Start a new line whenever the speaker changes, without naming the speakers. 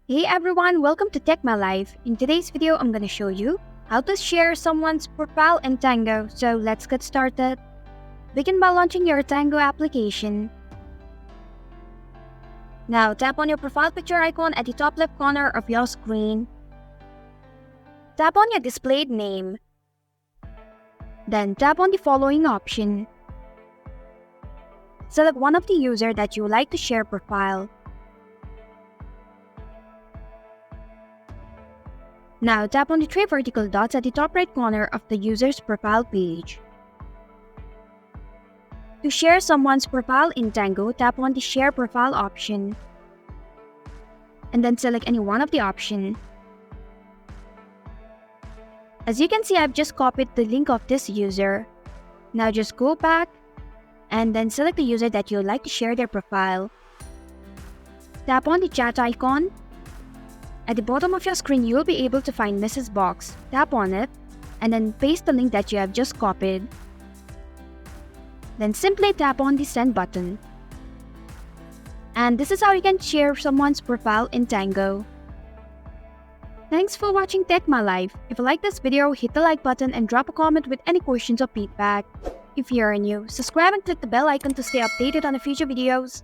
Hey everyone, welcome to Tech My Life. In today's video, I'm gonna show you how to share someone's profile in Tango. So let's get started. Begin by launching your Tango application. Now tap on your profile picture icon at the top left corner of your screen. Tap on your displayed name. Then tap on the following option. Select one of the user that you would like to share profile. Now tap on the three vertical dots at the top right corner of the user's profile page. To share someone's profile in Tango, tap on the Share Profile option. And then select any one of the options. As you can see, I've just copied the link of this user. Now just go back and then select the user that you would like to share their profile. Tap on the chat icon. At the bottom of your screen, you will be able to find message box. Tap on it and then paste the link that you have just copied. Then simply tap on the send button. And this is how you can share someone's profile in Tango. Thanks for watching Tech My Life. If you like this video, hit the like button and drop a comment with any questions or feedback. If you are new, subscribe and click the bell icon to stay updated on the future videos.